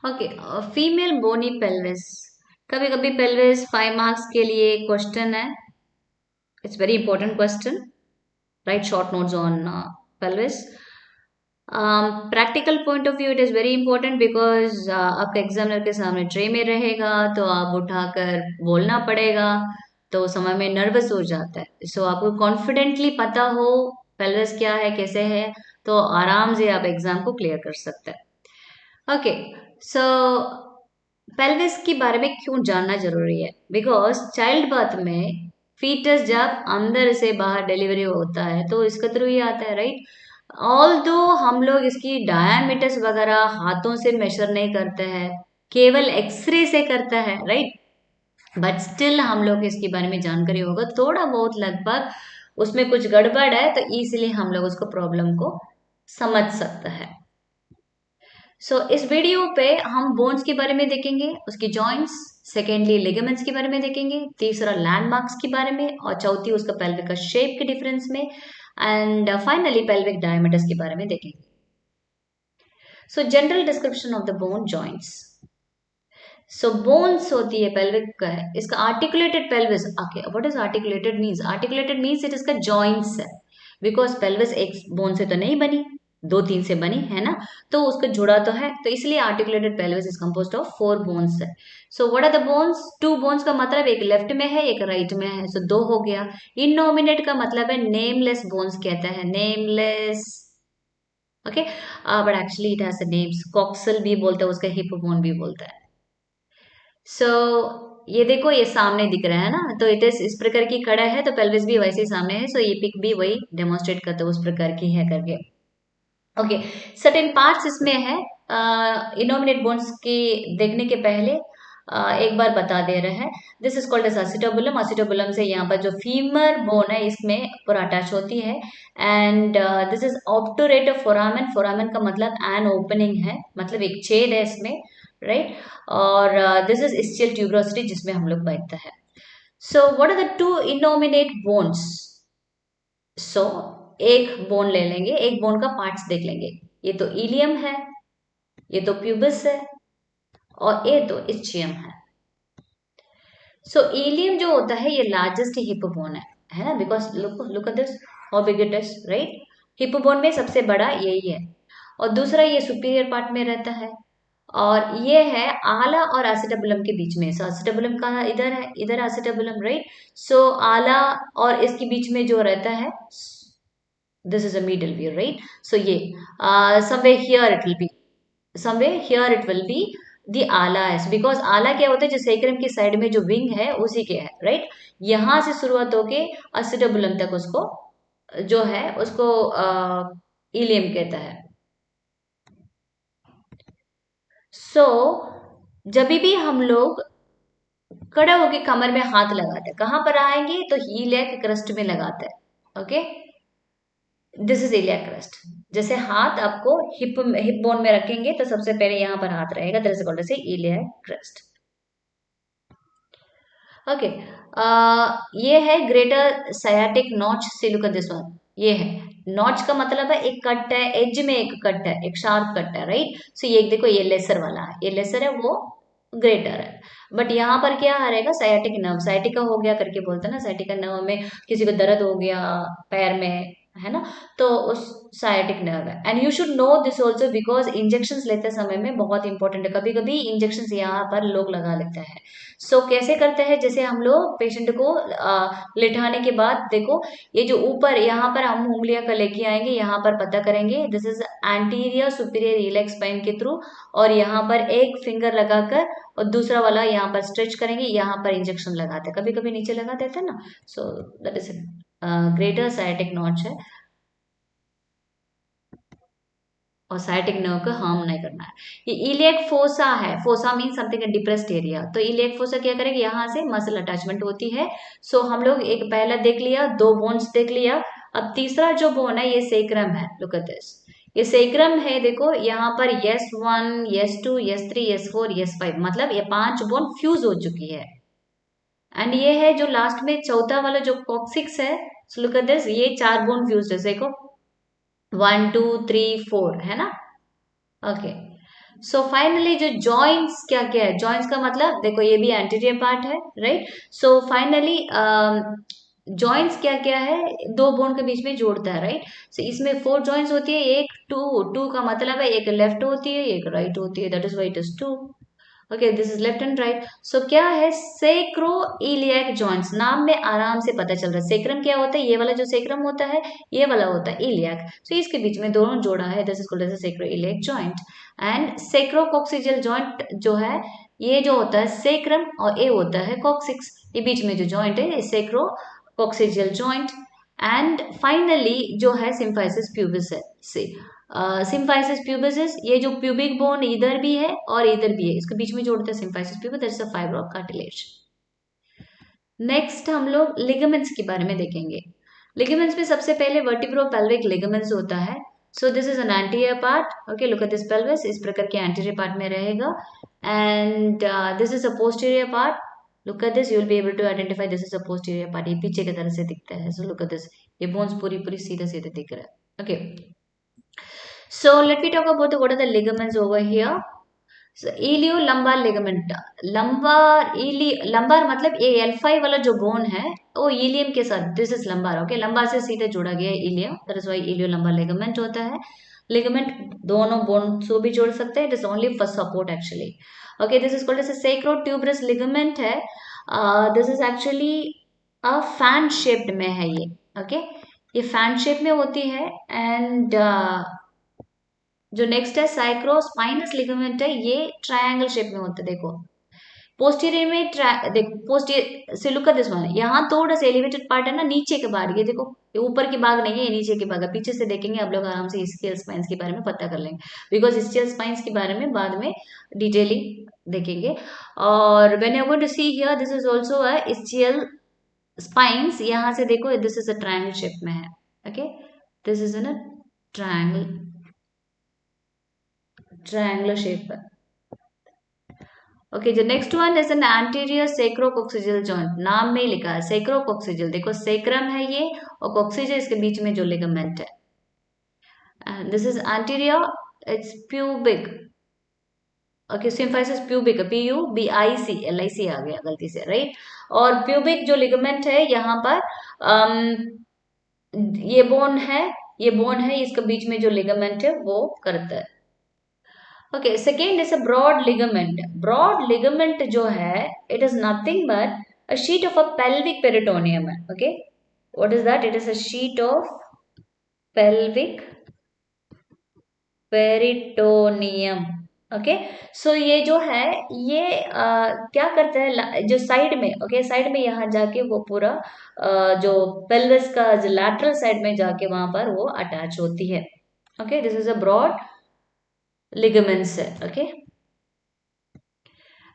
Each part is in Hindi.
ओके, फीमेल बोनी पेल्विस। कभी कभी पेल्विस 5 मार्क्स के लिए क्वेश्चन है। It's very important question. Right short notes on pelvis. Practical point of view it is very important because आपका एग्जामिनर के सामने ट्रे में रहेगा तो आप उठाकर बोलना पड़ेगा, तो उस समय में नर्वस हो जाता है। सो आपको कॉन्फिडेंटली पता हो पेल्विस क्या है कैसे है, तो आराम से आप एग्जाम को क्लियर कर सकते हैं। ओके, सो पेल्विस के बारे में क्यों जानना जरूरी है? बिकॉज चाइल्ड बर्थ में फीटस जब अंदर से बाहर डिलीवरी होता है तो इसके थ्रू ही आता है, राइट। ऑल दो हम लोग इसकी डायमीटर्स वगैरह हाथों से मेजर नहीं करते हैं, केवल एक्सरे से करता है, राइट। बट स्टिल हम लोग इसके बारे में जानकारी होगा थोड़ा बहुत, लगभग उसमें कुछ गड़बड़ है तो इसीलिए हम लोग उसको प्रॉब्लम को समझ सकते हैं। सो इस वीडियो पे हम बोन्स के बारे में देखेंगे, उसकी जॉइंट्स, सेकेंडली लिगामेंट्स के बारे में देखेंगे, तीसरा लैंडमार्क्स के बारे में, और चौथी उसका पेल्विक का शेप के डिफरेंस में, एंड फाइनली पेल्विक डायमीटर्स के बारे में देखेंगे। सो general description of the bone joints. So bones होती है पेल्विक का है, इसका articulated pelvis. Okay, what is articulated means? Articulated means it इसका जॉइंट्स है, बिकॉज पेल्विस एक बोन से तो नहीं बनी, दो तीन से बनी है ना, तो उसका जुड़ा तो है, तो इसलिए articulated pelvis is composed of 4 bones है। So what are the bones? 2 bones का मतलब एक लेफ्ट में है एक राइट में है, सो 2 हो गया। इननोमिनेट का मतलब है नेमलेस बोन्स कहता है, nameless. Okay, but actually it has names, coxal भी बोलता है उसका, हिप बोन भी बोलता है। सो ये देखो, ये सामने दिख रहा है ना, तो इट इज इस प्रकार की खड़ा है तो पेल्विस भी वैसे ही सामने है, सो ये पिक भी वही डेमोन्स्ट्रेट करता है उस प्रकार की है करके। ओके, सर्टेन पार्ट्स इसमें है। इनोमिनेट बोन्स की देखने के पहले एक बार बता दे रहे हैं, दिस इज कॉल्ड एज असिटोबुलम। असिटोबुलम से यहाँ पर जो फीमर बोन है इसमें पूरा अटैच होती है, and this is obturate foramen. Foramen का मतलब एन ओपनिंग है, मतलब एक छेद है इसमें, राइट। और दिस इज ischial tuberosity जिसमें हम लोग बैठते हैं। So what are the two innominate bones? So एक बोन ले लेंगे, एक बोन का पार्ट्स देख लेंगे। ये तो इलियम है, ये तो प्यूबिस है, और ये तो इस्चियम है। सो इलियम जो होता है ये लार्जेस्ट हिप बोन है ना, because look look at this, how big it is, right. Hip bone में सबसे बड़ा यही है, और दूसरा ये सुपीरियर पार्ट में रहता है, और ये है आला और एसिटाबुलम के बीच में। सो एसिटाबुलम का इधर है, इधर एसिटाबुलम, राइट। सो आला और इसके बीच में जो रहता है, this is a middle view, right. So ये somewhere here it will be, somewhere here it will be the आला है, बिकॉज आला क्या होता है, जो सेक्रम की साइड में जो विंग है उसी के है, राइट। यहां से शुरुआत होके एसिटाबुलम तक उसको जो है उसको इलियम कहता है। सो जब भी हम लोग खड़ा होके कमर में हाथ लगाते हैं, कहां पर आएंगे तो ईलियाक क्रस्ट में लगाते हैं। Okay, this is iliac crust. जैसे हाथ आपको हिप बोन में रखेंगे तो सबसे पहले यहां पर हाथ रहेगा, this is called as iliac crest. Okay, ये है ग्रेटर सयाटिक नॉच से, लुक एट दिस वन। ये है नॉच का मतलब है एक कट है, एज में एक कट है, एक शार्प कट है, राइट। सो ये देखो, ये लेसर वाला है, ये लेसर है, वो ग्रेटर है। बट यहाँ पर क्या आ रहेगा, साइटिक नर्व, साइटिका हो गया करके बोलते हैं ना, साइटिका नर्व में किसी को दर्द हो गया पैर में, है ना, तो उस साइटिक नर्व है। And you should know this also because injection लेते समय में बहुत इंपॉर्टेंट है, कभी कभी इंजेक्शन यहाँ पर लोग लगा लेते हैं। सो कैसे करते हैं, जैसे हम लोग पेशेंट को लिटाने के बाद देखो, ये जो ऊपर यहाँ पर हम उंगलियां का लेके आएंगे, यहाँ पर पता करेंगे this is anterior superior iliac spine के थ्रू, और यहाँ पर एक फिंगर लगाकर और दूसरा वाला यहाँ पर स्ट्रेच करेंगे, यहाँ पर इंजेक्शन लगाते हैं, कभी कभी नीचे लगा देते हैं ना। सो that is greater sciatic notch है, और साइटिक नर्व को हार्म नहीं करना है। ये इलियक फोसा है, fossa mean something depressed area, तो इलियक फोसा क्या करेगा, यहाँ से मसल अटैचमेंट होती है। सो हम लोग एक पहला देख लिया, 2 बोन्स देख लिया, अब तीसरा जो बोन है ये सेक्रम है, लुक एट दिस, ये सेक्रम है, देखो यहाँ पर yes 1 yes 2 yes 3 yes 4 yes 5, मतलब ये 5 बोन फ्यूज हो चुकी है। एंड ये है जो लास्ट में चौथा वाला जो कॉक्सिक्स है, लुक एट दिस, ये 4 बोन फ्यूज है, देखो 1 2 3 4 है ना। ओके, सो फाइनली जो जॉइंट्स क्या क्या है, जॉइंट्स का मतलब देखो ये भी एंटीरियर पार्ट है, राइट। सो फाइनली जॉइंट्स क्या क्या है, दो बोन के बीच में जोड़ता है, राइट। सो इसमें फोर जॉइंट्स होती है, एक टू, टू का मतलब है एक लेफ्ट होती है एक राइट होती है, that is why it is two. Okay, this is left and right. So क्या है, सेक्रो इलियक जॉइंट्स, नाम में आराम से पता चल रहा है। सेक्रम क्या होता है, ये वाला जो सेक्रम होता है ये वाला होता है इलियक। सो इसके बीच में दोनों जोड़ा है, this is called as sacro iliac joint. And sacrococcygeal joint जो है, ये जो होता है सेक्रम और ये होता है कॉक्सिक्स, ये बीच में जो जॉइंट है सेक्रोकॉक्सिजियल जॉइंट। एंड फाइनली जो है सिम्फाइसिस प्यूबिस है, सिम्फाइसिस प्यूबिस, ये जो प्यूबिक बोन इधर भी है और इधर भी है, इसके बीच में जोड़ता है symphysis pubis, that's a fibre of cartilage. Next हम लोग लिगामेंट्स के बारे में देखेंगे। लिगामेंट्स में सबसे पहले वर्टिब्रो पेल्विक लिगामेंट्स होता है। So this is an anterior part, okay, look at this pelvis, इस प्रकार के एंटीरियर पार्ट में रहेगा। And this is a posterior part, look at this, you will be able to identify this is a posterior part, ये पीछे की तरह से दिखता है। सो लुक एट दिस, ये बोन्स पूरी पूरी सीधे सीधे दिख रहा है, okay. So let me talk about what are the ligaments over here. So iliolumbar ligament, lumbar मतलब ये L5 वाला जो बोन है वो इलियम के साथ, this is lumbar, okay, lumbar से सीधे जुड़ा गया है ilium, that is why ilio lumbar ligament होता है। लिगामेंट दोनों बोन को भी जोड़ सकते हैं, it is only for support actually, okay. This is called as a sacrotuberous ligament है, this is actually a fan shaped में है ये, ओके, ये फैन शेप में होती है। एंड जो नेक्स्ट है साइक्रोस्पाइनस लिगामेंट है, ये ट्रायंगल शेप में होता है, देखो पोस्टीरियर में देख पोस्टीरियर से लुक एट दिस वन, यहाँ थोड़ा सा एलिवेटेड पार्ट है ना नीचे के भाग, ये देखो ये ऊपर की भाग नहीं है, ये नीचे के भाग है, पीछे से देखेंगे आप लोग आराम से स्केल स्पाइन्स के बारे में पता कर लेंगे, बिकॉज स्केल स्पाइन्स के बारे में बाद में डिटेलिंग देखेंगे। और when you are going to see here, this is also a scale spines, यहाँ से देखो this is a triangle shape में है, okay, this is in a triangular shape है, ओके। जो next one is an anterior sacrococcygeal joint, नाम में ही लिखा है सेक्रोकोक्सिजियल, देखो सेक्रम है ये और कोक्सिजियल इसके बीच में जो लिगामेंट है, and this is anterior, it's pubic, okay, symphysis pubic, PUBIC, LIC आ गया गलती से, राइट। और प्यूबिक जो लिगामेंट है यहाँ पर ये बोन है, ये बोन है, इसके बीच में जो लिगामेंट है वो करता है, okay. Second is a broad ligament, broad ligament जो है it is nothing but a sheet of a pelvic peritoneum है, okay, what is that, it is a sheet of pelvic peritoneum, okay. So ये जो है ये क्या करता है, जो साइड में, ओके, साइड में यहाँ जाके वो पूरा जो पेल्विस का जो लैटरल साइड में जाके वहां पर वो अटैच होती है, okay, this is a broad ligaments है, okay.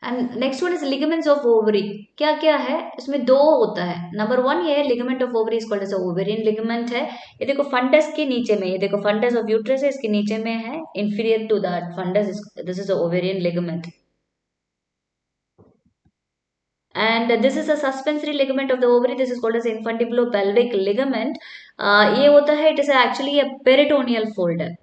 And next one is ligaments of ovary, क्या क्या है इसमें, दो होता है, नंबर वन ये है ligament of ovary is called as ovarian ligament है, ये देखो फंडस के नीचे में, ये देखो फंडस ऑफ यूट्रस है इसके नीचे में है, inferior to that fundus, this is ovarian ligament. And this is a suspensory ligament of the ovary, this is called as infundibulopelvic ligament, ये होता है, it is actually a peritoneal fold है,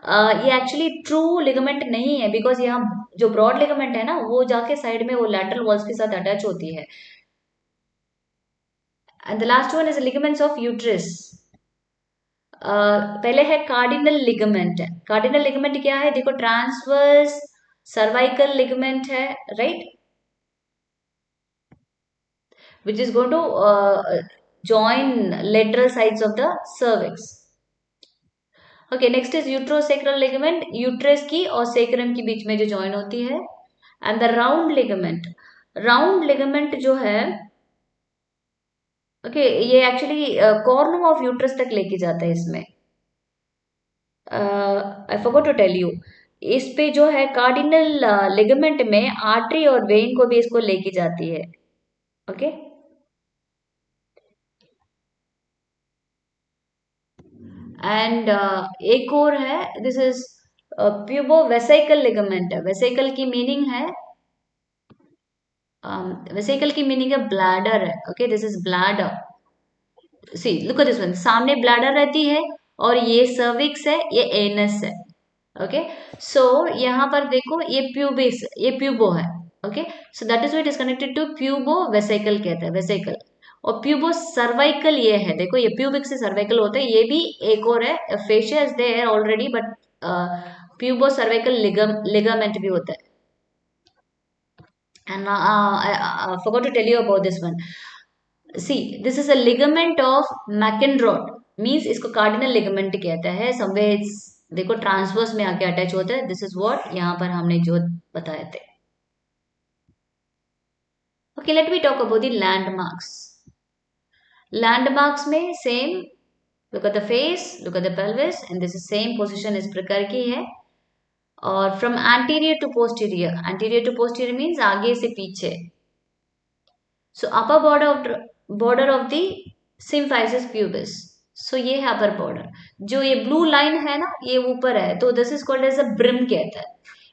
ये एक्चुअली ट्रू लिगामेंट नहीं है, बिकॉज यहाँ जो ब्रॉड लिगामेंट है ना वो जाके साइड में वो लैटरल वॉल्स के साथ अटैच होती है। And the last one is ligaments of uterus, पहले है कार्डिनल लिगामेंट, कार्डिनल लिगामेंट क्या है, देखो ट्रांसवर्स सर्वाइकल लिगामेंट है, right, which is going to join lateral sides of the cervix, okay. Next is uterosacral ligament, uterus की और सेक्रम के बीच में जो जॉइन होती है। And the round ligament, round ligament जो है, ओके, ये एक्चुअली कॉर्नम ऑफ यूट्रस तक लेके जाता है, इसमें I forgot to tell you, इस पे जो है कार्डिनल लिगामेंट में आर्टरी और वेन को भी इसको लेके जाती है, ओके। एंड एक और है, this is pubo vesical ligament, vesical की मीनिंग है, वेसिकल की मीनिंग है ब्लैडर है, okay, this is bladder, see look at this one, सामने ब्लैडर रहती है और ये सर्विक्स है, ये एनस है, ओके, सो यहाँ पर देखो ये प्यूबिस, ये प्यूबो है। Okay, so that is what is connected to pubo vesical कहते हैं, वेसिकल। और प्यूबो सर्वाइकल ये है, देखो ये प्यूबिक से सर्वाइकल होता है, ये भी एक और है, fascia is there already, but pubo cervical ligament भी होता है। And I forgot to tell you about this one. See, this is a ligament of McEnroe. Means इसको कार्डिनल लिगामेंट कहता है। समवेयर इट्स, देखो ट्रांसवर्स में आके अटैच होता है। दिस इज व्हाट यहाँ पर हमने जो बताए थे। Okay, let me talk about the landmarks. Landmarks में same, look at the face, look at the pelvis, and this is same position इस प्रकार की है। और from anterior to posterior, anterior to posterior means आगे से पीछे। So upper border of the symphysis pubis. So ये है अपर बॉर्डर। जो ये ब्लू लाइन है ना, ये ऊपर है, तो this is called as a brim कहता है।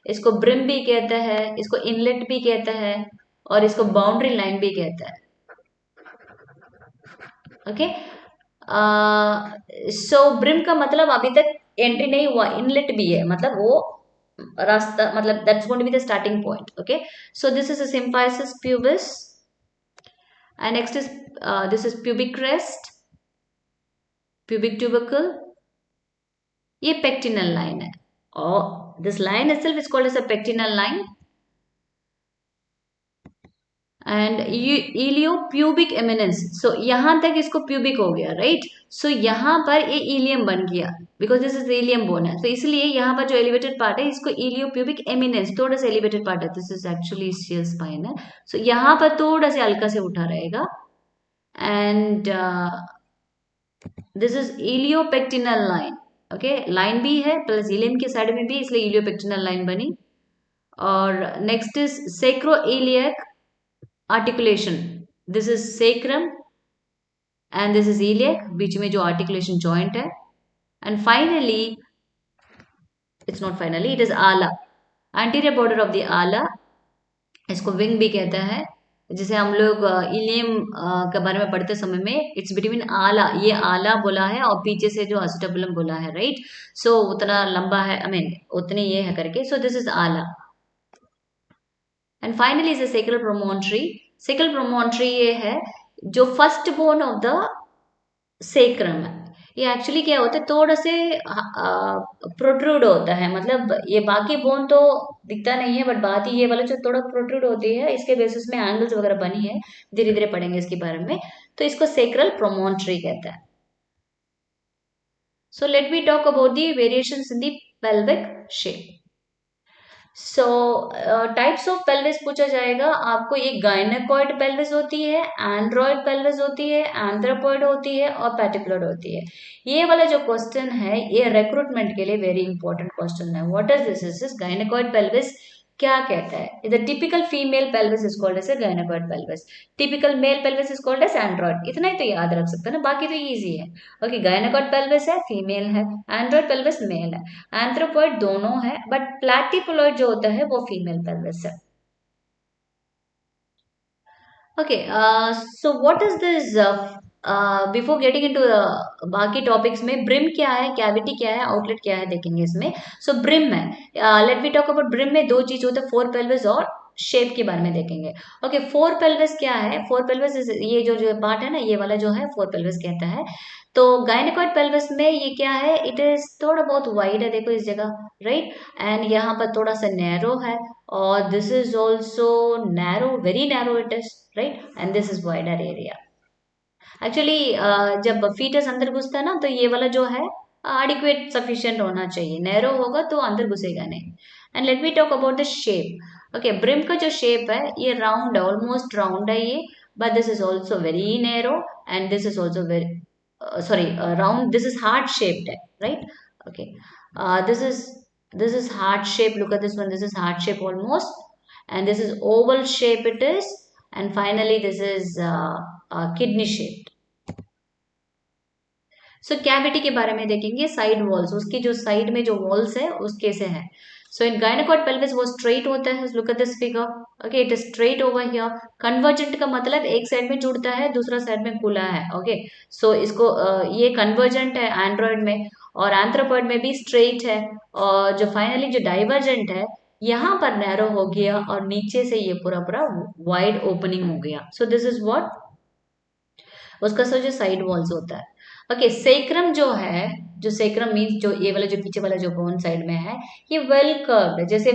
इसको ब्रिम भी कहता है, इसको इनलेट भी कहता है, और इसको बाउंड्री लाइन भी कहता है। ओके, सो ब्रिम का मतलब अभी तक एंट्री नहीं हुआ, इनलेट भी है, मतलब वो रास्ता, मतलब that's going to be the starting point. Okay, so this is a symphysis pubis, and next is this is pubic crest, pubic tubercle, ये pectinal line है, और this line itself is called as a pectinal line, and iliopubic eminence. So यहाँ तक इसको प्यूबिक हो गया, राइट। सो यहाँ पर ये इलियम बन गया, because this is ilium bone है, तो इसलिए यहाँ पर जो एलिवेटेड पार्ट है इसको इलियोप्यूबिक एमिनेंस, थोड़ा सा एलिवेटेड पार्ट है, this is actually ischial spine है। सो यहाँ पर थोड़ा सा हल्का से उठा रहेगा, and this is iliopectineal line. Okay, line भी है प्लस इलियम के साइड में भी, इसलिए इलियोपेक्टिनल लाइन बनी। और next is sacroiliac articulation, this is sacrum and this is iliac, बीच में जो आर्टिकुलेशन जॉइंट है। And finally, it's not finally, it is ala, anterior border of the ala, इसको विंग भी कहता है। जिसे हम लोग इलियम के बारे में पढ़ते समय में, इट्स बिटवीन आला, ये आला बोला है, और पीछे से जो acetabulum बोला है, राइट। सो उतना लंबा है, आई मीन उतनी ये है करके, सो दिस इज आला। And finally is sacral promontory. Sacral promontory ये है जो first bone of the sacrum है। ये एक्चुअली क्या होता है, थोड़ा से प्रोट्रूड होता है, मतलब ये बाकी बोन तो दिखता नहीं है, बट बात ही ये वाला जो थोड़ा प्रोट्रूड होती है, इसके बेसिस में एंगल्स वगैरह बनी है, धीरे धीरे पढ़ेंगे इसके बारे में। तो इसको सेक्रल प्रोमोन्ट्री कहता है। So let me talk about the variations in the pelvic shape. So types of pelvis पूछा जाएगा आपको। ये गायनेकॉइड पेल्विस होती है, एंड्रॉइड पेल्विस होती है, एंथ्रोपॉइड होती है, और पैटिकुलर होती है। ये वाला जो क्वेश्चन है, ये रिक्रूटमेंट के लिए वेरी इंपॉर्टेंट क्वेश्चन है। What is this gynaecoid pelvis क्या कहता है। The typical female pelvis is called as a gynaecoid pelvis, typical male pelvis is called as android. इतना ही तो याद रख सकते हैं ना, बाकी तो इजी है। ओके, गायनेकॉइड पेल्विस है, फीमेल है, एंड्रॉइड पेल्विस मेल है, एंथ्रोपॉइड दोनों है, बट प्लैटिपुलॉइड जो होता है वो फीमेल पेल्विस है। Okay, so what is this, before getting into बाकी टॉपिक्स में, ब्रिम क्या है, कैविटी क्या है, आउटलेट क्या है, देखेंगे इसमें। सो ब्रिम है, let we talk about brim में दो चीज होते हैं, फोर पेल्विस और शेप के बारे में देखेंगे। ओके, फोर पेल्विस क्या है। फोर पेल्विस ये जो पार्ट है ना, ये वाला जो है फोर पेल्विस कहता है। तो गायनेकॉइड पेल्विस में ये क्या है, इट इज थोड़ा बहुत वाइड है, देखो इस जगह, राइट। एंड यहाँ पर थोड़ा सा नैरो है, और this is also narrow, very narrow it is, right, and this is wider area. Actually जब फीटस अंदर घुसता है ना, तो ये वाला जो है एडिक्वेट सफिशिएंट होना चाहिए, नैरो होगा तो अंदर घुसेगा नहीं। And let me talk about the shape. Okay, brim का जो शेप है ये राउंड है, ऑलमोस्ट राउंड है ये, but this is also very narrow, and this is also very sorry round, this is heart shaped है, right. Okay, this is this is heart shape, look at this one, this is heart shape almost, and this is oval shape it is, and finally this is kidney shaped. So cavity के बारे में देखेंगे, साइड वॉल्स, उसकी जो साइड में जो वॉल्स है उसके से है। सो इन गायनेकॉइड पेल्विस वो स्ट्रेट होता है, look at this figure, okay, it is straight over here. Convergent का मतलब एक साइड में जुड़ता है, दूसरा साइड में खुला है, ओके। सो इसको ये कन्वर्जेंट है एंड्रॉइड में, और एंथ्रोपॉइड में भी स्ट्रेट है, और जो फाइनली जो डाइवर्जेंट है यहाँ पर नैरो हो गया और नीचे से ये पूरा पूरा वाइड ओपनिंग हो गया। सो दिस इज व्हाट उसका जो साइड वॉल्स होता है। ओके, सेक्रम जो है, जो सेक्रम मीन्स जो ये वाला जो पीछे वाला जो बोन साइड में है, ये वेल कर्व्ड है। जैसे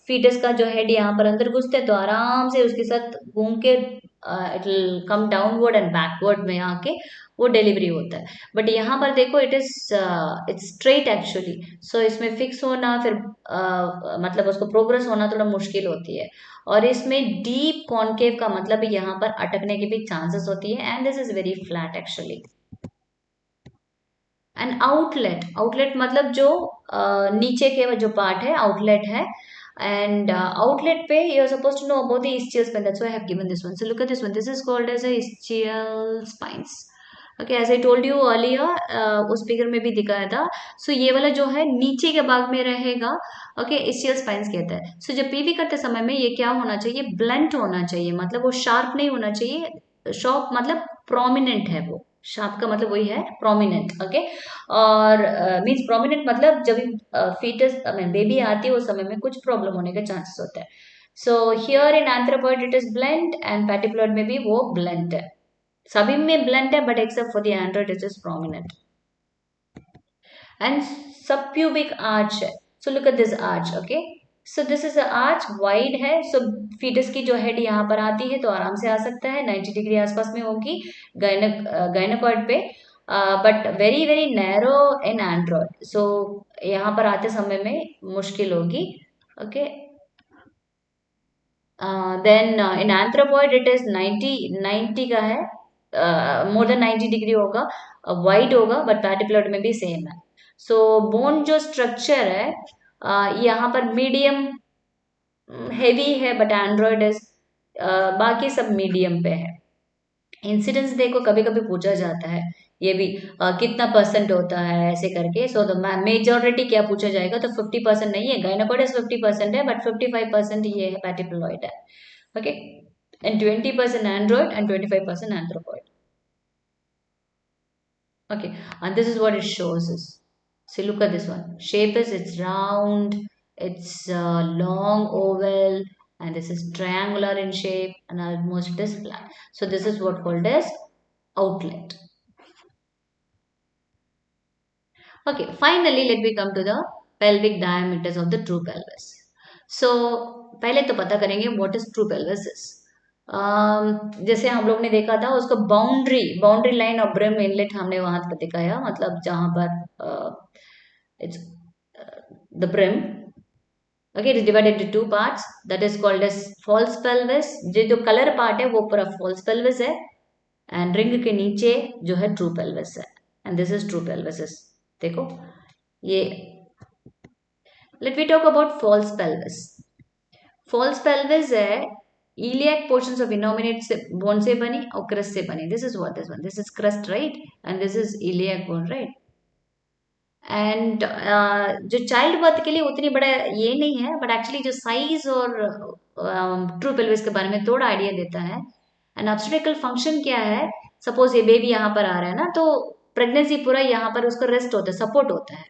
फीटस का जो हेड यहाँ पर अंदर घुसते हैं तो आराम से उसके साथ घूम के it will come downward and backward में आके वो डिलीवरी होता है। बट यहाँ पर देखो it is it's straight actually. So इसमें फिक्स होना फिर मतलब उसको प्रोग्रेस होना थोड़ा मुश्किल होती है। और इसमें डीप कॉन्केव का मतलब यहाँ पर अटकने की भी चांसेस होती है, and this is very flat actually. And outlet, outlet मतलब जो नीचे के जो पार्ट है आउटलेट है। एंड आउटलेट पे you are supposed to know about the ischial spine, that's why I have given this one. So look at this one, this is called as a ischial spines. Okay, as I told you earlier, उस फिगर में भी दिखाया था। सो ये वाला जो है नीचे के भाग में रहेगा। ओके, ischial spines कहता है। सो जब पीवी करते समय में ये क्या होना चाहिए, ब्लंट होना चाहिए, मतलब वो शार्प नहीं होना चाहिए। शार्प मतलब प्रोमिनेंट है, वो शार्प का मतलब वही है प्रोमिनेंट। ओके, और मीन्स प्रोमिनेंट मतलब जब फीटस बेबी आती है उस समय में कुछ प्रॉब्लम होने का चांसेस होता है। So here in anthropoid it is blunt and platypelloid में भी वो ब्लंट है। सभी में ब्लंट है but except for the android it is prominent. And subpubic arch है। So look at this arch. Okay, so this is arch wide है। सो फीटस की जो हेड यहाँ पर आती है तो आराम से आ सकता है, 90 डिग्री आसपास में होगी गायनोकॉइड पे, but very very narrow in android. So यहाँ पर आते समय में मुश्किल होगी। Okay, then in anthropoid it is 90 का है, मोर देन 90 डिग्री होगा, वाइड होगा, बट पैटिप्लॉइड में भी सेम है। सो बोन जो स्ट्रक्चर है यहाँ पर मीडियम हेवी है, बट एंड्रॉइड इज बाकी सब मीडियम पे है। इंसिडेंस देखो कभी कभी पूछा जाता है ये भी, कितना परसेंट होता है ऐसे करके। सो द मेजोरिटी क्या पूछा जाएगा, तो 50% नहीं है, गायनोकॉइड 50% है, बट 55% ये है पैटिप्लॉइड है। Okay, and 20% Android and 25% anthropoid. Okay, and this is what it shows us. See, look at this one. Shape is it's round, it's long oval, and this is triangular in shape, and almost it is flat. So this is what called as outlet. Okay, finally let me come to the pelvic diameters of the true pelvis. So पहले तो पता करेंगे what is true pelvis is. जैसे हम लोग ने देखा था उसको बाउंड्री लाइन और ब्रिम इनलेट हमने वहां पर दिखाया, मतलब जहां पर it's the brim. Okay, it is divided into two parts, that is called as false pelvis. जो कलर पार्ट है वो पूरा फॉल्स पेल्विस है, एंड रिंग के नीचे जो है ट्रू पेल्विस है, and this is true pelvis. देखो ये, let we talk about false pelvis. False pelvis है iliac portions of innominate से बोन से बनी और क्रस्ट से बनी। This is what this one, this is crust right, and this is iliac bone right. And जो चाइल्ड बर्थ के लिए उतनी बड़ा ये नहीं है, बट एक्चुअली जो साइज और ट्रू पेल्विस के बारे में थोड़ा आइडिया देता है। एंड ऑब्स्टेट्रिकल फंक्शन क्या है, सपोज ये बेबी यहाँ पर आ रहा है ना, तो प्रेगनेंसी पूरा यहाँ पर उसका रेस्ट होता है, सपोर्ट होता है,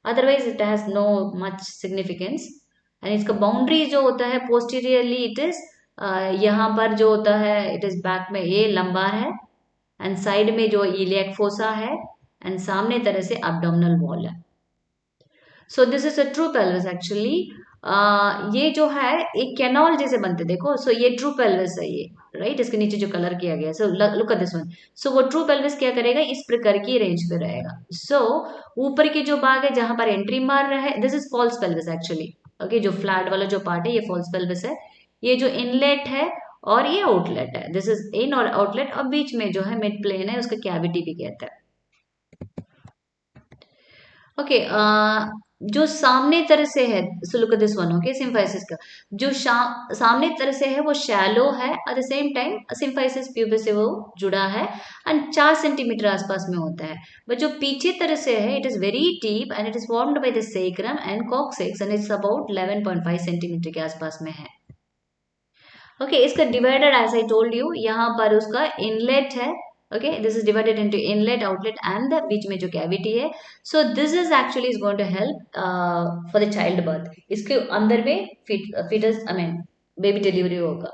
otherwise it has no much significance. And इसका बाउंड्री जो होता है पोस्टीरियरली इट इज यहाँ पर जो होता है इट इज बैक में ये लंबार है, एंड साइड में जो इलियक फोसा है, एंड सामने तरह से एब्डोमिनल वॉल है। So this is a true pelvis actually. ये जो है एक कैनॉल जैसे बनते देखो। सो ये ट्रू पेल्विस है ये, राइट, इसके नीचे जो कलर किया गया। So look at this one. So वो ट्रू पेल्विस क्या करेगा, इस प्रकार की रेंज पे रहेगा। सो ऊपर की जो भाग है जहां पर एंट्री मार रहा है, this is false pelvis actually. Okay, जो फ्लैट वाला जो पार्ट है ये फॉल्स पेल्विस है। ये जो इनलेट है और ये आउटलेट है, दिस इज इन और आउटलेट, और बीच में जो है मिड प्लेन है उसका कैविटी भी कहता है। ओके, जो सामने तरह से है, so look at this one. Okay, symphysis का जो सामने तरह से है वो शैलो है, at the same time symphysis pubis से वो जुड़ा है, एंड 4 सेंटीमीटर आसपास में होता है। बट जो पीछे तरह से है it is very deep and it is formed by the sacrum and coccyx, and it's about 11.5 centimetre के आसपास में है। ओके, इसका divider as I told you, यहाँ पर उसका इनलेट है, Okay, this is divided into inlet, outlet and the बीच में जो cavity है. So this is actually is going to help for the child birth. इसके अंदर में fetus I mean baby delivery होगा.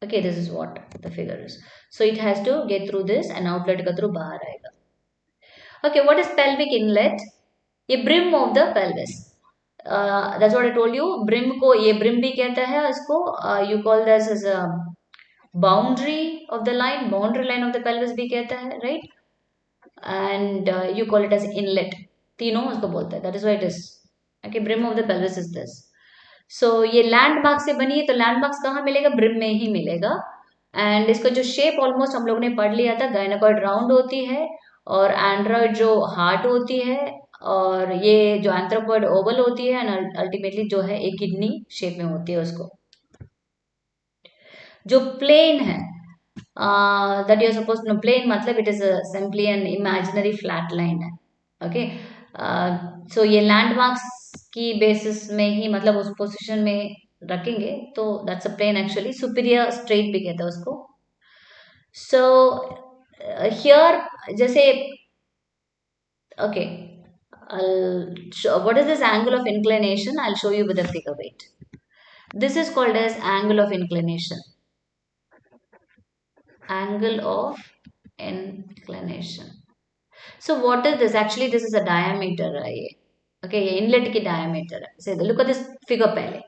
Okay, this is what the figure is. So it has to get through this and outlet का through बाहर आएगा. Okay, what is pelvic inlet? ये brim of the pelvis. That's what I told you. Brim को ये brim भी कहता है इसको. You call this as a boundary of the line, boundary line of the pelvis भी कहता है, right? And you call it as inlet. तीनों उसको बोलता है. That is why it is. Okay, brim of the pelvis is this. So ये लैंडमार्क से बनी है तो लैंडमार्क्स कहाँ मिलेगा? ब्रिम में ही मिलेगा. एंड इसका जो शेप ऑलमोस्ट हम लोग ने पढ़ लिया था. गायनाकॉइड राउंड होती है और एंड्रॉइड जो हार्ट होती है और ये जो एंथ्रोपॉइड ओवल होती है एंड अल्टीमेटली जो है एक किडनी शेप में होती है उसको. जो प्लेन है that you are suppose know plane मतलब it is simply an imaginary flat line है. ओके, सो ये लैंडमार्क्स की बेसिस में ही मतलब उस पोजीशन में रखेंगे तो that's a plane actually. Superior strait भी कहते हैं उसको. सो हियर जैसे okay what is this angle of inclination? I'll show you with a figure. Wait, this is called as angle of inclination. Angle of inclination. So what is this? Actually this is a diameter है ये. Okay, ये inlet की diameter है. Say look at this figure पहले.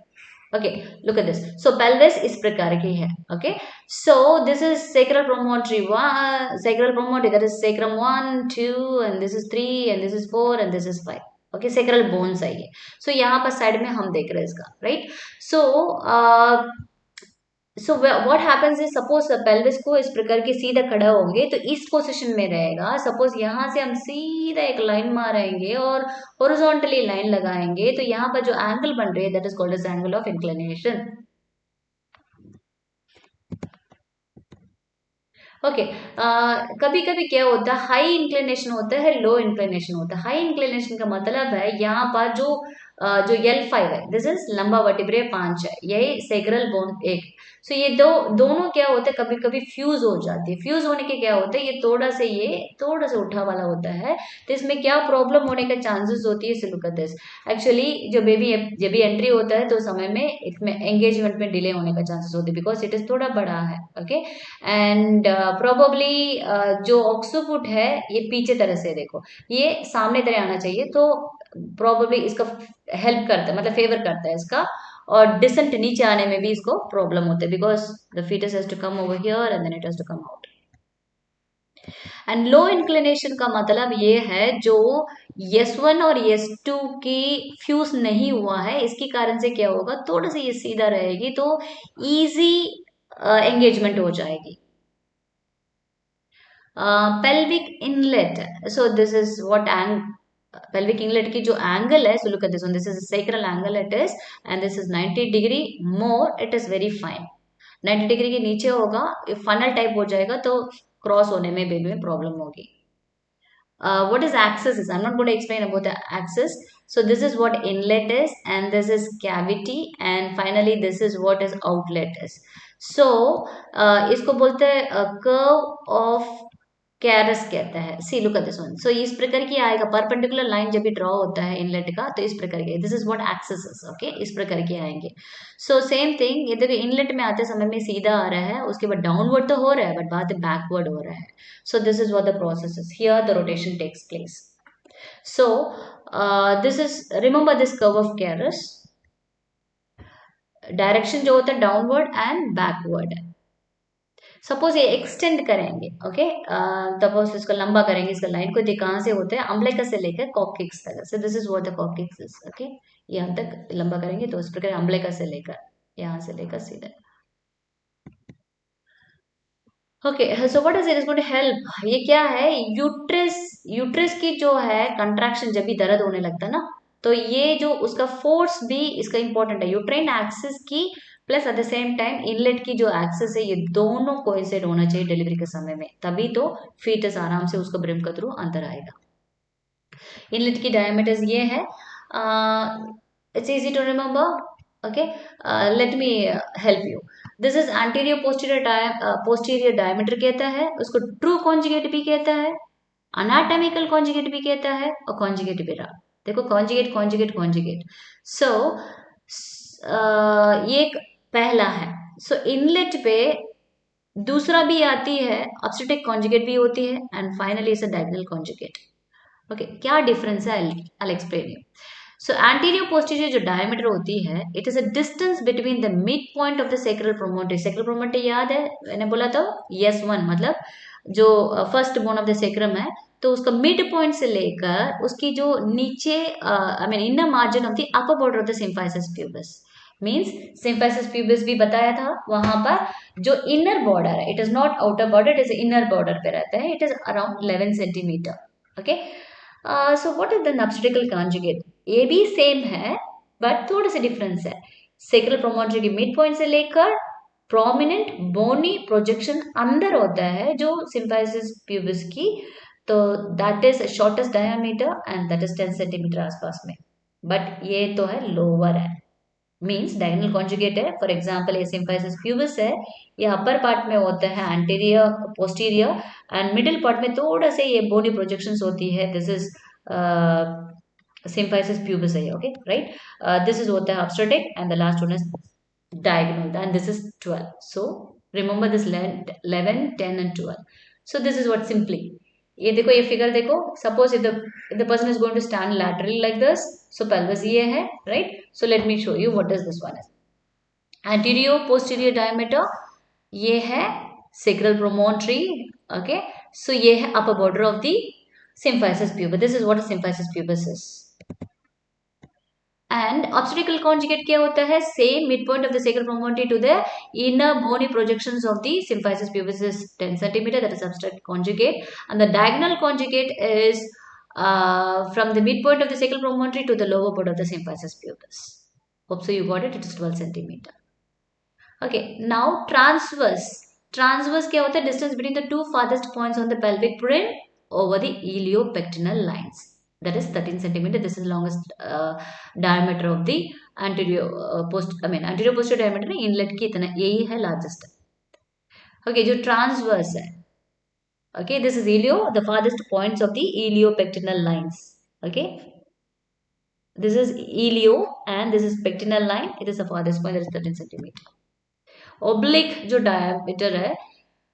Okay, look at this. So pelvis इस प्रकार की है. Okay, so this is sacral promontory 1, sacral promontory, that is sacrum 1, 2 and this is 3 and this is 4 and this is 5. Okay, sacral bones है ये. So यहाँ पर साइड में हम देख रहे हैं इसका, right? So so what happens is suppose pelvis को इस प्रकार के सीधा खड़ा होंगे तो इस पोजीशन में रहेगा. सपोज यहाँ से हम सीधा एक लाइन मारेंगे और हॉरिजॉन्टली लाइन लगाएंगे तो यहाँ पर जो एंगल बन रही है that is called as angle of inclination. Okay, कभी कभी क्या होता है हाई इंक्लिनेशन होता है, लो इंक्लिनेशन होता है. हाई इंक्लिनेशन का मतलब है यहाँ पर जो जो L5 है दिस इज लंबा वर्टिब्रे 5 है, यही सेग्रल बोन 1. सो ये दोनों क्या होते हैं कभी कभी फ्यूज हो जाती है. फ्यूज होने के क्या होता है ये थोड़ा सा उठा वाला होता है तो इसमें क्या प्रॉब्लम होने का चांसेस होती है. Look at this. एक्चुअली जो बेबी जब भी एंट्री होता है तो समय में इसमें एंगेजमेंट में डिले होने का चांसेस होते हैं बिकॉज इट इज थोड़ा बड़ा है. ओके, एंड प्रोबेबली जो ऑक्सोपुट है ये पीछे तरह से देखो, ये सामने तरह आना चाहिए तो प्रोबेबली इसका हेल्प करता है मतलब फेवर करता है इसका. और डिसेंट नीचे आने में भी इसको प्रॉब्लम होता है because the foetus has to come over here and then it has to come out. And low inclination का मतलब ये है जो S1 और S2 की फ्यूज नहीं हुआ है इसके कारण से क्या होगा थोड़ा सा ये सीधा रहेगी तो इजी एंगेजमेंट हो जाएगी. pelvic inlet. So this is what pelvic inlet की जो angle है. So look at this one. This is a sacral angle it is and this is 90 degree more. It is very fine. 90 degree के नीचे होगा फनल टाइप हो जाएगा तो क्रॉस होने में बेबी में प्रॉब्लम होगी. What is axis is? I'm not going to explain about the axis. So this is what inlet is and this is cavity and finally this is what is outlet is. So इसको बोलते हैं curve of कैरस कहता है. सी लुक एट दिस वन. सो इस प्रकार की आएगा परपेंडिकुलर लाइन जब भी ड्रॉ होता है इनलेट का तो इस प्रकार के this is what axis is. Okay, इस प्रकार के आएंगे. सो सेम थिंग ये देखो इनलेट में आते समय में सीधा आ रहा है उसके बाद डाउनवर्ड तो हो रहा है बट बाद में बैकवर्ड हो रहा है. So this is what the process is. Here the rotation takes place. So this is remember this curve of Carus. Direction जो होता है डाउनवर्ड एंड बैकवर्ड है. सपोज ये एक्सटेंड करेंगे. ओके, सपोज इसको लंबा करेंगे इसका लाइन को कहाँ से होते हैं अम्बलिकस से लेकर कॉक्सिक्स तक. सो this is what the coccyx is. Okay, यहाँ तक लंबा करेंगे तो इस प्रकार अम्बलिकस से लेकर यहाँ से लेकर सीधे. Okay, so what is it is going to help. ये क्या है यूट्रस. यूट्रस की जो है कंट्रैक्शन जब भी दर्द होने लगता है ना तो ये जो उसका फोर्स भी इसका इंपॉर्टेंट है. यूट्राइन एक्सिस की plus at the same time inlet की जो एक्सेस है ये दोनों कोइंसाइड होना चाहिए डिलीवरी के समय में तभी तो फीटस आराम से उसको ब्रिम के थ्रू अंदर आएगा. इनलेट की डायमीटर्स ये है. It's easy to remember. Okay, let me help you. This is anterior posterior diameter कहता है, उसको ट्रू कॉन्जुगेट भी कहता है, अनाटॉमिकल कॉन्जुगेट भी कहता है, और कॉन्जुगेट भी रहा। देखो कॉन्जुगेट कॉन्जुगेट कॉन्जुगेट। सो ये एक पहला है। सो इनलेट पे दूसरा भी आती है, ऑब्स्टेट्रिक कॉन्जुगेट भी होती है, and finally is a diagonal conjugate. Okay, क्या डिफरेंस है, I explain you. So anterior posterior जो डायमीटर होती है, it is a distance between the mid point of the sacral promontory. Sacral promontory याद है, मैंने बोला था यस वन, मतलब जो first bone of the sacrum है, तो उसका मिड पॉइंट से लेकर उसकी जो नीचे I mean inner margin of the upper border of the symphysis pubis, means symphysis pubis भी बताया था, वहां पर जो इनर बॉर्डर है, it is not outer border, it is inner border पे रहता है, it is around 11 centimetre. Okay, so what is the obstetrical conjugate? ये भी सेम है, बट थोड़ा सा डिफरेंस है। सेक्रल प्रोमोटरी के मिड पॉइंट से लेकर प्रोमिनेंट बोनी प्रोजेक्शन अंदर होता है जो सिम्फाइसिस प्यूबिस की, तो that is shortest diameter and that is 10 centimetre आसपास में, बट ये तो है लोअर है, मीन्स डायगोनल कॉन्जुगेट है। फॉर एग्जांपल ये सिम्फाइसिस प्यूबिस है, ये अपर पार्ट में होता है anterior posterior, and middle part में थोड़ा से ये बोनी प्रोजेक्शंस होती है, दिस इज symphysis pubis है, okay, right? This is होता है obstetric, and the last one is diagonal, and this is 12. So remember this 11, 10 and 12. So this is what simply, ये देखो, ये फिगर देखो, suppose if the person is going to stand laterally like this, so pelvis ये है, right? So let me show you what is this one is. Anterior posterior diameter ये है sacral promontory, okay? So ये है upper border of the symphysis pubis. This is what a symphysis pubis is. And obstetrical conjugate क्या होता है? Same mid point of the sacral promontory to the inner bony projections of the symphysis pubis is 10 centimetre, that is obstetric conjugate, and the diagonal conjugate is from the midpoint of the sacral promontory to the lower part of the symphysis pubis. Hope so you got it. It is 12 centimeter. Okay, now transverse. Transverse क्या होता है? Distance between the two farthest points on the pelvic rim over the iliopectinal lines. That is 13 centimeter. This is longest diameter of the anterior anterior posterior diameter में inlet की इतना यही है largest. Okay, जो transverse है. Okay, this is ilio, the farthest points of the iliopectinal lines. Okay, this is ilio and this is pectinal line. It is the farthest point, that is 13 centimeter. Oblique जो diameter है,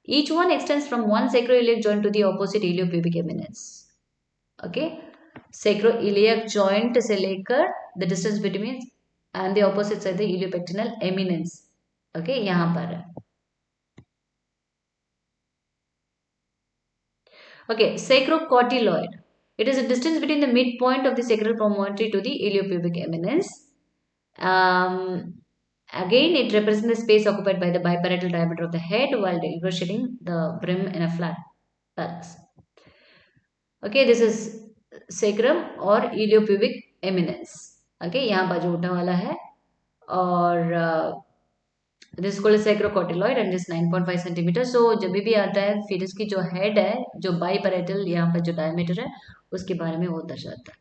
each one extends from one sacroiliac joint to the opposite iliopubic eminence. Okay, sacroiliac joint से लेकर the distance between and the opposite side the iliopectinal eminence. Okay, यहाँ पर है. Okay, sacrocortiloid. It is a distance between the midpoint of the sacral promontory to the iliopubic eminence. Again, it represents the space occupied by the biparietal diameter of the head while negotiating the brim in a flat pelvis. Okay, this is sacrum और iliopubic eminence. Okay, यहाँ बाजू उठा वाला है, और this is called sacrocortiloid and this 9.5 centimetre. So जब भी आता है फिर इसकी जो हेड है, जो बाईपैरेटल यहाँ पर जो डायमीटर है, उसके बारे में वो दर्शाता है.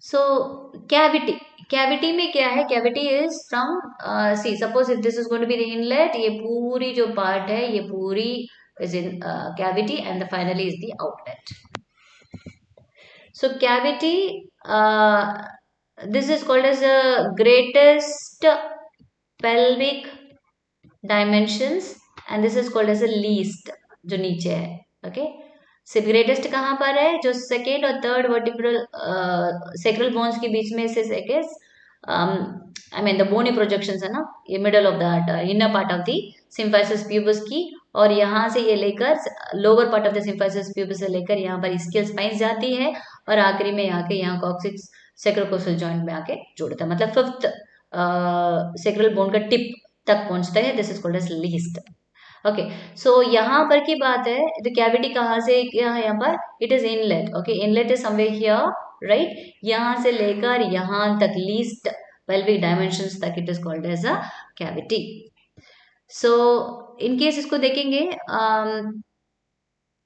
सो कैविटी, कैविटी में क्या है? Cavity is from see suppose if this is going to be the inlet, ये पूरी जो पार्ट है ये पूरी is in cavity and the finally is the outlet. So cavity, this is called as the greatest pelvic dimensions and this is called as a least, जो नीचे है. ओके, सिर्फ ग्रेटेस्ट कहाँ पर है? जो सेकेंड और थर्ड वर्टिब्रल सेक्रल बोन्स के बीच में से I mean the bony projections है ना, ये middle of the inner part of the symphysis pubis की, और यहाँ से ये लेकर lower part of the symphysis pubis से लेकर यहाँ पर स्केल स्पाइंस जाती है, और आखिरी में आके यहाँ कॉक्सिक्स सैक्रोकोस्टल जॉइंट में आके जुड़ता है, मतलब फिफ्थ सेक्रल बोन का टिप तक पहुंचता है. This is called as least. Okay, so यहाँ पर की बात है, तो कैविटी कहाँ से क्या है? यहाँ पर it is inlet. Okay, inlet is somewhere here, right? यहाँ से लेकर यहाँ तक लीस्ट pelvic dimensions तक it is called as a cavity. So in case इसको देखेंगे,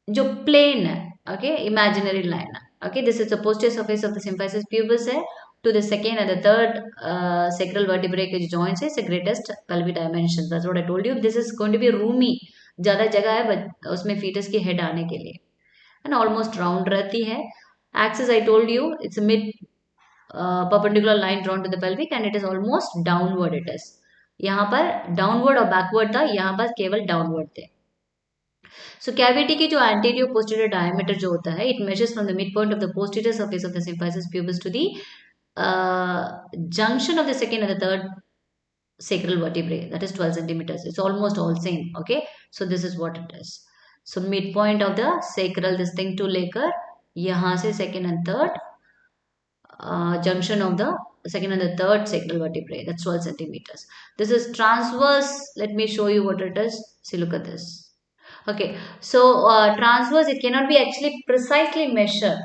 जो प्लेन है, ओके, इमेजिनरी लाइन है, okay, this is the posterior surface of the symphysis pubis है, to the second and the third sacral vertebrae के joints is the greatest pelvic dimensions. That's what I told you. This is going to be roomy. ज़्यादा जगह है उसमें fetus की head आने के लिए, and almost round रहती है. Axis I told you it's a mid perpendicular line drawn to the pelvic and it is almost downward. It is यहाँ पर downward और backward था, यहाँ पर केवल downward थे. So cavity की जो anterior posterior diameter जो होता है, it measures from the midpoint of the posterior surface of the symphysis pubis to the junction of the second and the third sacral vertebrae, that is 12 centimeters. It's almost all same. Okay, so this is what it is. So midpoint of the sacral this thing to लेकर यहाँ से second and third junction of the second and the third sacral vertebrae, that's 12 centimeters. This is transverse. Let me show you what it is. See, look at this. Okay, so transverse, it cannot be actually precisely measured.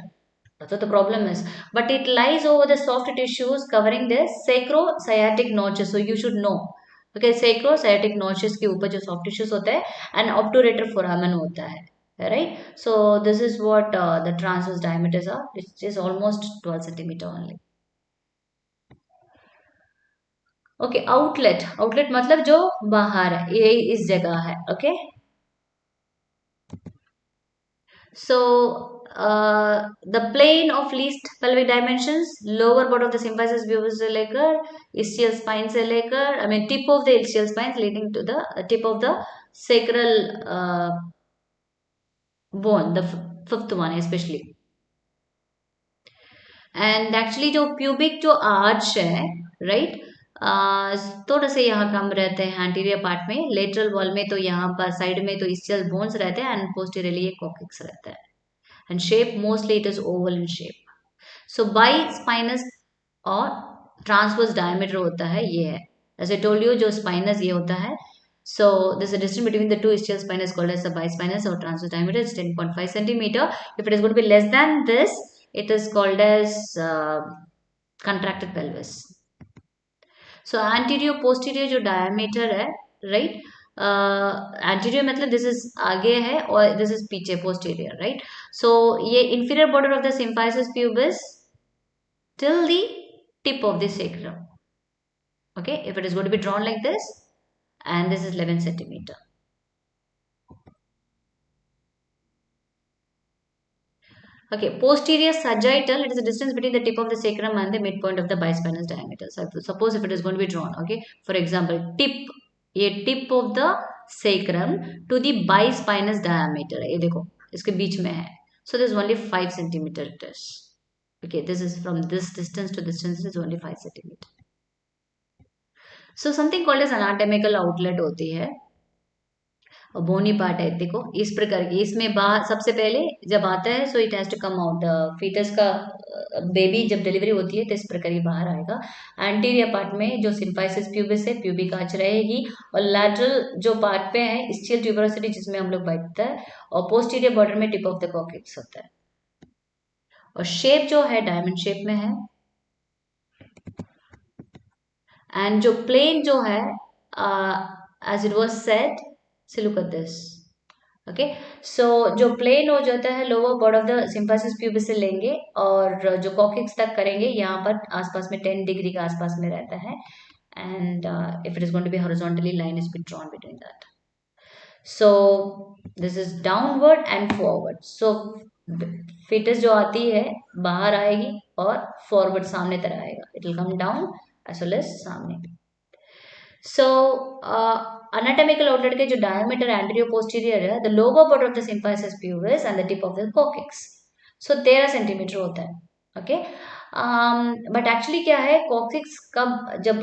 That's what the problem is. But it lies over the soft tissues covering the sacrosciatic notches. So you should know. Okay, sacrosciatic notches के ऊपर जो soft tissues होता है and obturator foramen होता है. Right? So this is what the transverse diameters are. It is almost 12 centimeter only. Okay, outlet. Outlet मतलब जो बाहर है, ये इस जगह है. Okay. So the plane of least pelvic dimensions, lower part of the symphysis pubis से लेकर ischial spine से लेकर, I mean tip of the ischial spine leading to the tip of the sacral bone, the fifth one especially. And actually जो pubic जो arch है, right? थोड़ा से यहाँ कम रहते हैं एंटीरियर पार्ट में, लेटरल वॉल में तो यहाँ पर साइड में तो ischial bones रहते हैं एंड पोस्टीरियरली ये कॉक्सिक्स रहता है. And shape mostly it is oval in shape. So bispinous और transverse diameter होता है ये है. As I told you जो spinous ये होता है. So this is the distance between the two ischial spine is called as the bispinous or transverse diameter. It's 10.5 centimeter. If it is going to be less than this, it is called as contracted pelvis. So anterior posterior जो diameter है, right? एंटीरियर मतलब दिस इज आगे है और दिस इज पीछे पोस्टीरियर, राइट? सो ये inferior border of the symphysis pubis till the tip of the sacrum. Okay, if it is going to be drawn like this, and this is 11 centimeter. Okay, posterior sagittal, it is the distance between the tip of the sacrum and the midpoint of the bispinous diameter. So suppose if it is going to be drawn, okay, for example, tip of the sacrum to the bispinous diameter. ये देखो इसके बीच में है. So this is only 5 centimeter it is. Okay, this is from this distance to distance is only 5 centimeter. So something called as anatomical outlet होती है. बोनी पार्ट है, देखो इस प्रकार की. इसमें बाहर सबसे पहले जब आता है so it has to come out. Fetus का बेबी जब डिलीवरी होती है तो इस प्रकार ही बाहर आएगा. एंटीरियर पार्ट में जो सिम्फाइसिस प्यूबिस है, प्यूबिक आर्च रहेगी, और लैटरल जो पार्ट पे है ischial tuberosity जिसमें हम लोग बैठता है, और पोस्टीरियर बॉर्डर में टिप ऑफ द कॉक्सिक्स होता है. और शेप जो है डायमंड शेप में है. एंड जो प्लेन जो है as it was said, so look at this. Okay, so जो प्लेन हो जाता है lower border of the symphysis pubis से लेंगे और जो कॉक्सिक्स तक करेंगे, यहाँ पर आसपास में 10 डिग्री के आसपास में रहता है. And if it is going to be horizontally, line is been drawn between that. So this is downward and forward. So fetus जो आती है बाहर आएगी और फॉरवर्ड सामने तरह आएगा. It will come down as well as सामने. So anatomical outlet के जो diameter anterior posterior है, the lower part of the symphysis pubis and the tip of the coccyx, so 13 centimeter होता है. Okay, but actually क्या है, coccyx कब जब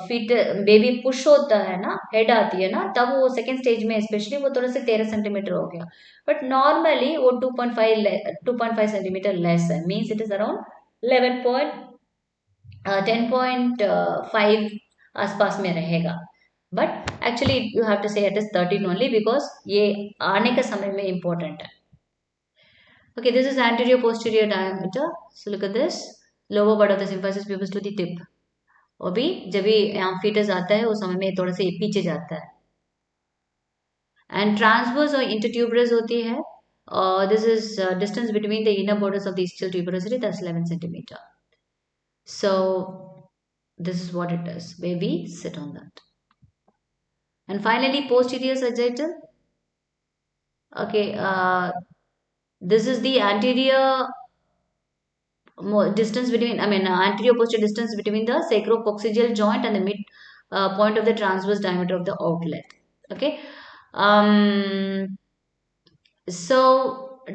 फीट बेबी पुश होता है ना, हेड आती है ना, तब वो सेकेंड स्टेज में स्पेशली वो थोड़ा से 13 सेंटीमीटर हो गया. बट नॉर्मली वो 2.5 सेंटीमीटर लेस है. मीन्स इट इज अराउंड 10.5 आसपास में रहेगा. But actually you have to say it is 13 only because ये आने का समय में इंपॉर्टेंट है. Okay, this is anterior posterior diameter. So look at this, lower part of the symphysis pubis to the tip. और भी जब भी यहाँ फीटस आता है उस समय में थोड़ा से पीछे जाता है. एंड ट्रांसवर्स और इंटरट्यूबरस होती है. This is distance between the inner borders of the ischial tuberosity, that's 11 centimetre. So this is what it is, where we sit on that. And finally, posterior sagittal. Okay, this is the anterior distance between, anterior posterior distance between the sacrococcygeal joint and the mid point of the transverse diameter of the outlet. Okay. um so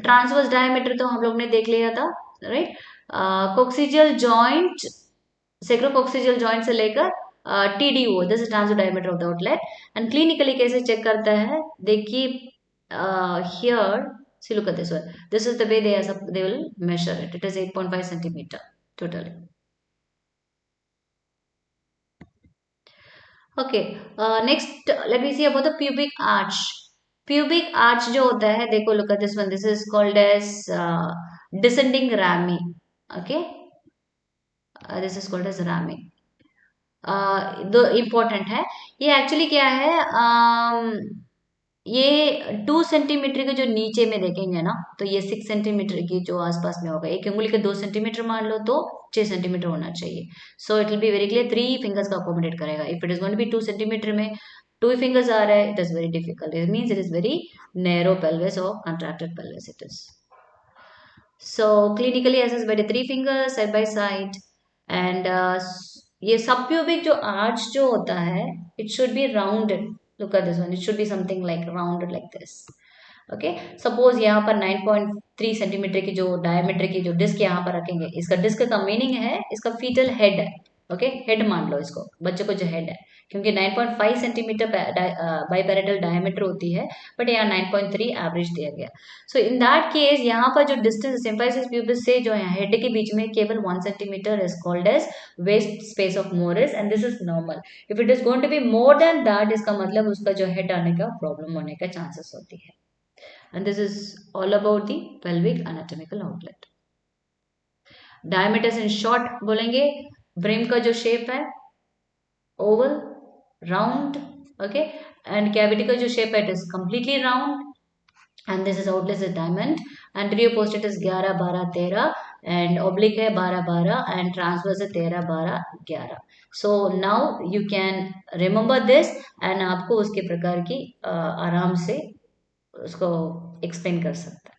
transverse diameter तो हम लोग ने देख लिया था, राइट. कोक्सीजियल जॉइंट, सेक्रोकोक्सीजियल जॉइंट से लेकर TDO, this is transverse diameter of the outlet. And clinically कैसे चेक करता है, देखिए here, see look at this one, this is the way they will measure it. It is 8.5 centimeter totally. Okay, next let me see about the pubic arch. Pubic arch जो होता है, देखो look at this one, this is called as descending rami. Okay, this is called as rami. दो इम्पोर्टेंट है. ये एक्चुअली क्या है, ये 2 सेंटीमीटर के जो नीचे में देखेंगे ना, तो ये 6 सेंटीमीटर की जो आसपास में होगा. एक उंगली के 2 सेंटीमीटर मान लो तो 6 सेंटीमीटर होना चाहिए. So it will be very clear, 3 fingers का अकोमोडेट करेगा. If it is going to be 2 centimetre में 2 फिंगर्स आ रहा है, it is very difficult. It means it is very narrow pelvis और contracted pelvis it is. So clinically assessed by the 3 fingers side by side. And ये subpubic जो arch जो होता है, it should be rounded. Look at this one, it should be something like rounded like this. Okay, suppose यहाँ पर 9.3 सेंटीमीटर की जो डायमीटर की जो डिस्क यहाँ पर रखेंगे, इसका डिस्क का मीनिंग है इसका फीटल हेड है. ओके, हेड मान लो इसको, बच्चे को जो हेड है, क्योंकि 9.5 सेंटीमीटर बाइपेरेटल डायमीटर होती है, बट यहाँ 9.3 एवरेज दिया गया. सो इन दैट केस यहाँ पर जो डिस्टेंस सिम्फाइसिस प्यूबिस से जो है हेड के बीच में केवल 1 centimetre is called as waste space of Morris, and this is normal. If it is going to be more than that, इसका मतलब उसका जो हेड आने का प्रॉब्लम होने का चांसेस होती है. And this is all about the pelvic anatomical outlet. Diameters in short बोलेंगे, brim का जो shape है oval, round, okay, and cavity का जो shape है it is completely round, and this is outlet is diamond. Anterior posterior is 11, 12, 13, and oblique है 12, 12, and transverse है 13, 12, 11. So now you can remember this, and आपको उसके प्रकार की आराम से उसको एक्सप्लेन कर सकता है.